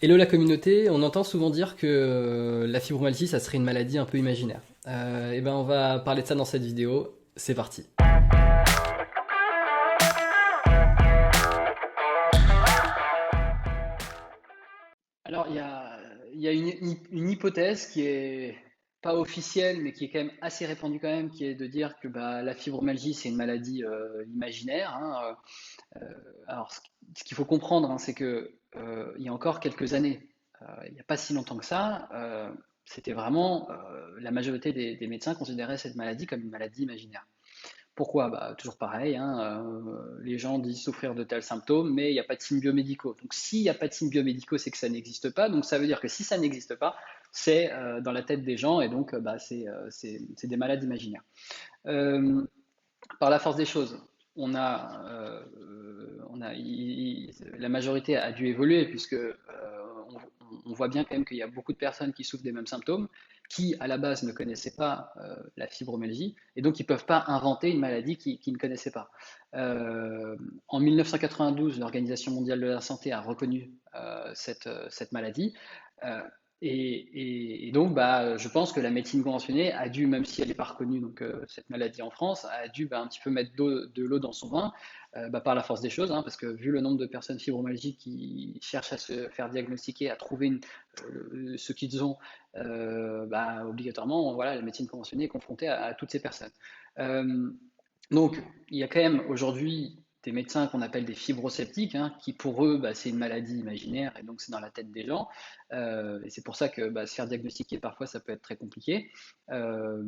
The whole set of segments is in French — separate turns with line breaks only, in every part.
Hello la communauté, on entend souvent dire que la fibromyalgie, ça serait une maladie un peu imaginaire. Et ben on va parler de ça dans cette vidéo, c'est parti. Alors il y a une hypothèse qui est pas officielle, mais qui est quand même assez répandue quand même, qui est de dire que bah, la fibromyalgie, c'est une maladie imaginaire, hein. Alors ce qu'il faut comprendre, hein, c'est que il y a encore quelques années, il n'y a pas si longtemps que ça, c'était vraiment la majorité des médecins considéraient cette maladie comme une maladie imaginaire. Pourquoi? Bah, toujours pareil, hein, les gens disent souffrir de tels symptômes, mais il n'y a pas de signes biomédicaux. Donc s'il n'y a pas de signes biomédicaux, c'est que ça n'existe pas. Donc ça veut dire que si ça n'existe pas, c'est dans la tête des gens et donc bah, c'est des malades imaginaires. Euh, Par la force des choses, la majorité a dû évoluer puisque on voit bien quand même qu'il y a beaucoup de personnes qui souffrent des mêmes symptômes, qui à la base ne connaissaient pas la fibromyalgie et donc ils ne peuvent pas inventer une maladie qu'ils ne connaissaient pas. En 1992, l'Organisation mondiale de la santé a reconnu cette maladie. Euh, et donc, bah, je pense que la médecine conventionnée a dû, même si elle n'est pas reconnue, donc cette maladie en France, a dû bah, un petit peu mettre de l'eau dans son vin, bah, par la force des choses, hein, parce que vu le nombre de personnes fibromyalgiques qui cherchent à se faire diagnostiquer, à trouver ce qu'ils ont, bah, obligatoirement, voilà, la médecine conventionnée est confrontée à toutes ces personnes. Euh, donc, il y a quand même aujourd'hui des médecins qu'on appelle des fibrosceptiques, hein, qui pour eux, bah, c'est une maladie imaginaire et donc c'est dans la tête des gens. Et c'est pour ça que bah, se faire diagnostiquer parfois ça peut être très compliqué. Euh,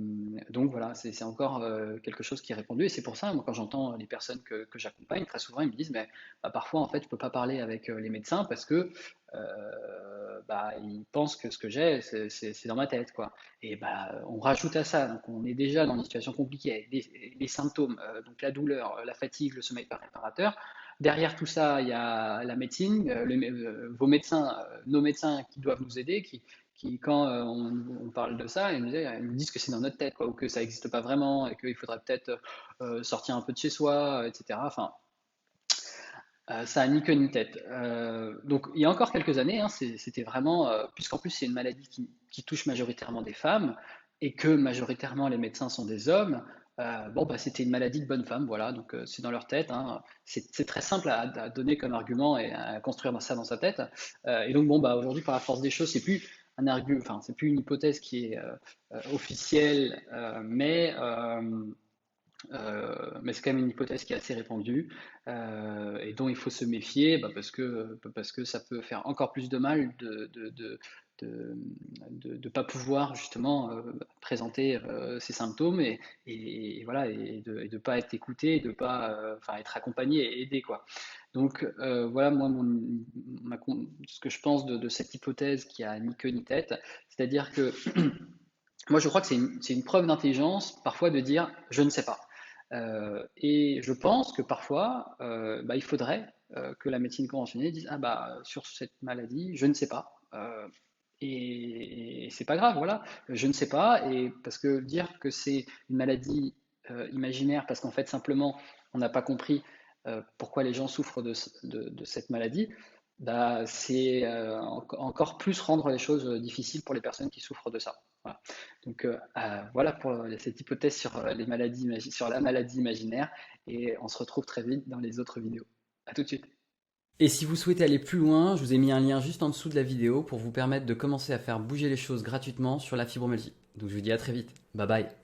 donc voilà, c'est encore quelque chose qui est répandu. Et c'est pour ça, moi, quand j'entends les personnes que j'accompagne, très souvent ils me disent, mais bah, parfois en fait je peux pas parler avec les médecins parce que bah, ils pensent que ce que j'ai, c'est dans ma tête, quoi. Et bah, on rajoute à ça, donc on est déjà dans une situation compliquée avec les symptômes, donc la douleur, la fatigue, le sommeil pas réparateur. Derrière tout ça, il y a la médecine, vos médecins, nos médecins qui doivent nous aider, qui quand on parle de ça, ils nous disent que c'est dans notre tête, quoi, ou que ça n'existe pas vraiment, et qu'il faudrait peut-être sortir un peu de chez soi, etc. Enfin, ça a ni queue ni tête. Donc il y a encore quelques années, hein, c'était vraiment, puisqu'en plus c'est une maladie qui touche majoritairement des femmes et que majoritairement les médecins sont des hommes, bon bah c'était une maladie de bonne femme, voilà, donc c'est dans leur tête, hein. C'est très simple à donner comme argument et à construire ça dans sa tête. Et donc bon bah aujourd'hui par la force des choses, c'est plus un argument, enfin c'est plus une hypothèse qui est officielle, mais c'est quand même une hypothèse qui est assez répandue et dont il faut se méfier bah, parce que ça peut faire encore plus de mal de, de pas pouvoir justement présenter ces symptômes et voilà et de pas être écouté, et de pas enfin être accompagné et aidé quoi. Donc voilà moi ce que je pense de cette hypothèse qui a ni queue ni tête, c'est-à-dire que moi, je crois que c'est une preuve d'intelligence parfois de dire je ne sais pas. Et je pense que parfois, bah, il faudrait que la médecine conventionnelle dise ah bah sur cette maladie, je ne sais pas. Et c'est pas grave, voilà, je ne sais pas. Et parce que dire que c'est une maladie imaginaire, parce qu'en fait simplement on n'a pas compris pourquoi les gens souffrent de cette maladie, bah, c'est encore plus rendre les choses difficiles pour les personnes qui souffrent de ça. Voilà. Donc voilà pour cette hypothèse sur les maladies sur la maladie imaginaire et on se retrouve très vite dans les autres vidéos. À tout de suite. Et si vous souhaitez aller plus loin, je vous ai mis un lien juste en dessous de la vidéo pour vous permettre de commencer à faire bouger les choses gratuitement sur la fibromyalgie. Donc je vous dis à très vite. Bye bye.